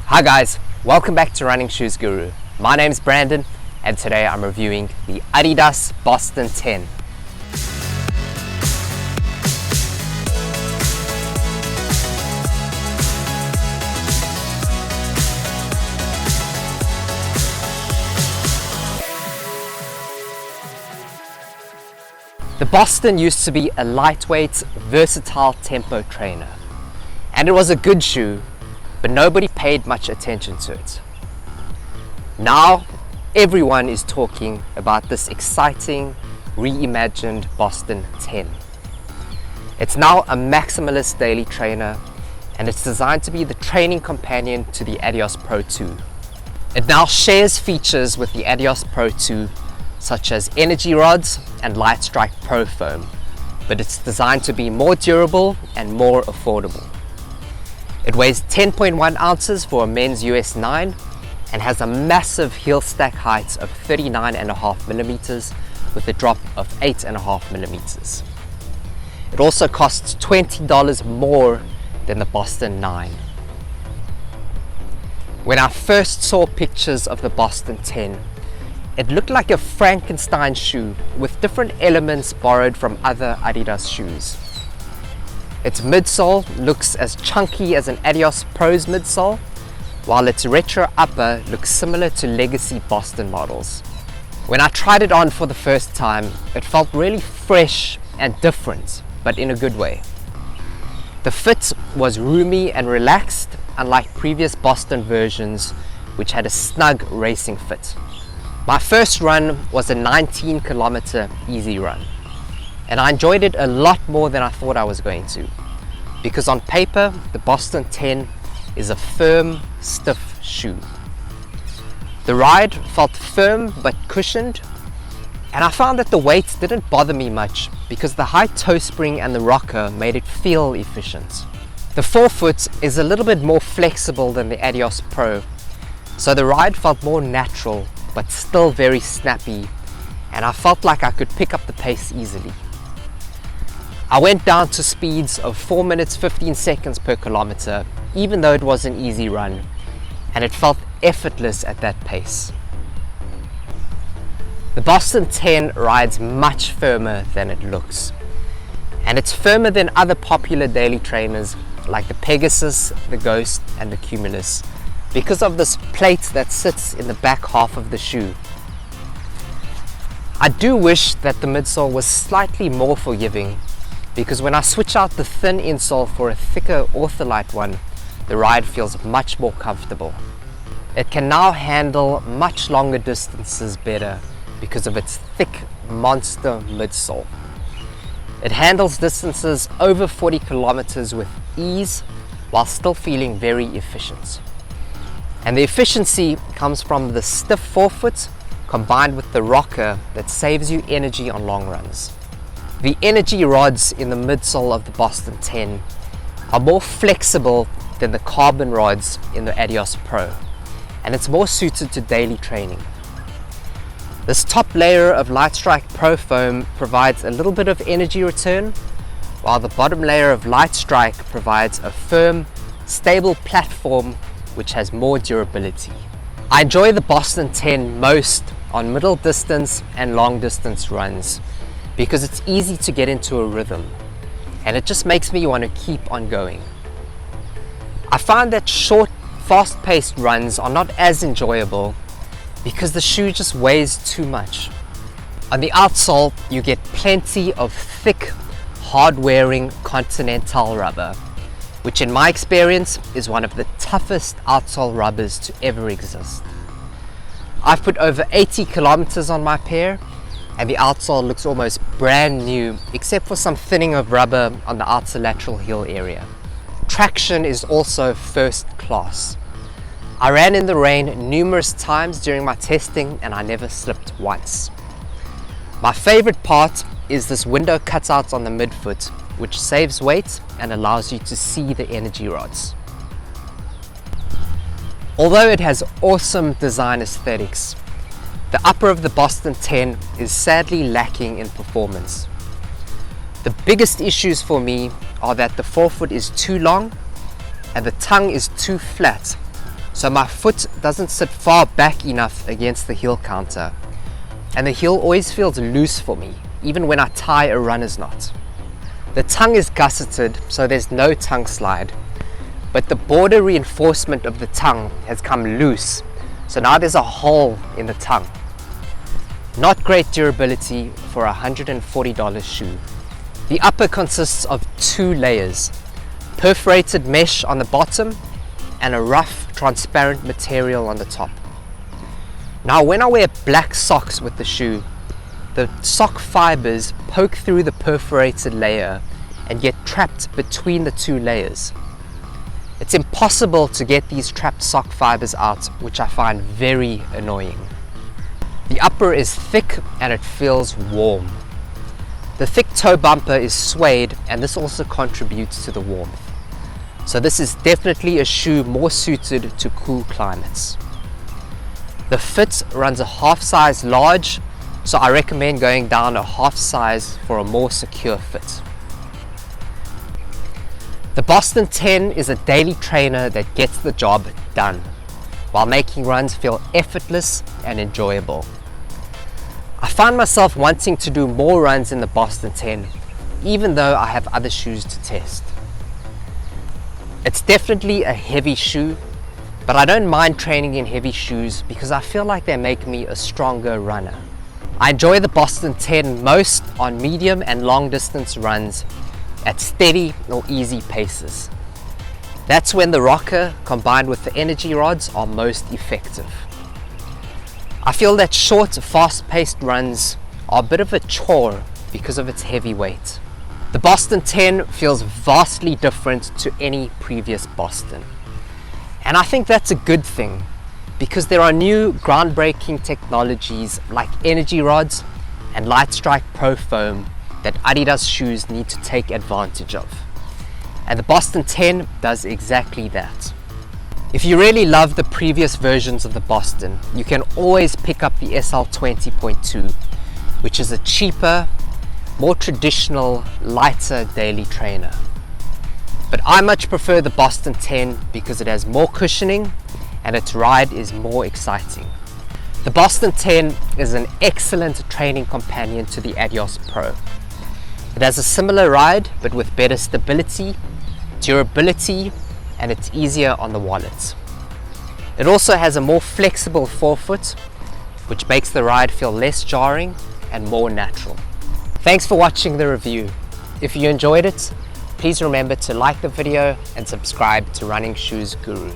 Hi guys, welcome back to Running Shoes Guru. My name's Brandon and today I'm reviewing the Adidas Boston 10. The Boston used to be a lightweight, versatile tempo trainer, and it was a good shoe, but nobody paid much attention to it. Now, everyone is talking about this exciting, reimagined Boston 10. It's now a maximalist daily trainer, and it's designed to be the training companion to the Adios Pro 2. It now shares features with the Adios Pro 2, such as energy rods and Light Strike Pro foam, but it's designed to be more durable and more affordable. It weighs 10.1 ounces for a men's US 9 and has a massive heel stack height of 39.5 millimeters with a drop of 8.5 millimeters. It also costs $20 more than the Boston 9. When I first saw pictures of the Boston 10, it looked like a Frankenstein shoe with different elements borrowed from other Adidas shoes. Its midsole looks as chunky as an Adios Pro's midsole, while its retro upper looks similar to legacy Boston models. When I tried it on for the first time, it felt really fresh and different, but in a good way. The fit was roomy and relaxed, unlike previous Boston versions, which had a snug racing fit. My first run was a 19-kilometer easy run, and I enjoyed it a lot more than I thought I was going to, because on paper, the Boston 10 is a firm, stiff shoe. The ride felt firm but cushioned, and I found that the weight didn't bother me much because the high toe spring and the rocker made it feel efficient. The forefoot is a little bit more flexible than the Adios Pro, so the ride felt more natural but still very snappy, and I felt like I could pick up the pace easily. I went down to speeds of 4 minutes 15 seconds per kilometer, even though it was an easy run, and it felt effortless at that pace. The Boston 10 rides much firmer than it looks, and it's firmer than other popular daily trainers like the Pegasus, the Ghost, and the Cumulus, because of this plate that sits in the back half of the shoe. I do wish that the midsole was slightly more forgiving, because when I switch out the thin insole for a thicker Ortholite one, the ride feels much more comfortable. It can now handle much longer distances better because of its thick monster midsole. It handles distances over 40 kilometers with ease while still feeling very efficient. And the efficiency comes from the stiff forefoot combined with the rocker that saves you energy on long runs. The energy rods in the midsole of the Boston 10 are more flexible than the carbon rods in the Adios Pro, and it's more suited to daily training. This top layer of Light Strike Pro foam provides a little bit of energy return, while the bottom layer of Light Strike provides a firm, stable platform which has more durability. I enjoy the Boston 10 most on middle distance and long distance runs because it's easy to get into a rhythm, and it just makes me want to keep on going. I find that short, fast-paced runs are not as enjoyable because the shoe just weighs too much. On the outsole, you get plenty of thick, hard-wearing Continental rubber, which in my experience is one of the toughest outsole rubbers to ever exist. I've put over 80 kilometers on my pair, and the outsole looks almost brand new except for some thinning of rubber on the outer lateral heel area. Traction is also first class. I ran in the rain numerous times during my testing and I never slipped once. My favorite part is this window cutout on the midfoot, which saves weight and allows you to see the energy rods. Although it has awesome design aesthetics, the upper of the Boston 10 is sadly lacking in performance. The biggest issues for me are that the forefoot is too long and the tongue is too flat, so my foot doesn't sit far back enough against the heel counter, and the heel always feels loose for me, even when I tie a runner's knot. The tongue is gusseted, so there's no tongue slide, but the border reinforcement of the tongue has come loose, so now there's a hole in the tongue. Not great durability for a $140 shoe. The upper consists of 2 layers, perforated mesh on the bottom and a rough transparent material on the top. Now when I wear black socks with the shoe, the sock fibers poke through the perforated layer and get trapped between the 2 layers. It's impossible to get these trapped sock fibers out, which I find very annoying. The upper is thick and it feels warm. The thick toe bumper is suede, and this also contributes to the warmth. So this is definitely a shoe more suited to cool climates. The fit runs a half size large, so I recommend going down a half size for a more secure fit. The Boston 10 is a daily trainer that gets the job done, while making runs feel effortless and enjoyable. I find myself wanting to do more runs in the Boston 10, even though I have other shoes to test. It's definitely a heavy shoe, but I don't mind training in heavy shoes because I feel like they make me a stronger runner. I enjoy the Boston 10 most on medium and long distance runs at steady or easy paces. That's when the rocker combined with the energy rods are most effective. I feel that short, fast-paced runs are a bit of a chore because of its heavy weight. The Boston 10 feels vastly different to any previous Boston. And I think that's a good thing, because there are new groundbreaking technologies like energy rods and Light Strike Pro foam that Adidas shoes need to take advantage of. And the Boston 10 does exactly that. If you really love the previous versions of the Boston, you can always pick up the SL 20.2, which is a cheaper, more traditional, lighter daily trainer. But I much prefer the Boston 10 because it has more cushioning and its ride is more exciting. The Boston 10 is an excellent training companion to the Adios Pro. It has a similar ride, but with better stability, durability, and it's easier on the wallet. It also has a more flexible forefoot, which makes the ride feel less jarring and more natural. Thanks for watching the review. If you enjoyed it, please remember to like the video and subscribe to Running Shoes Guru.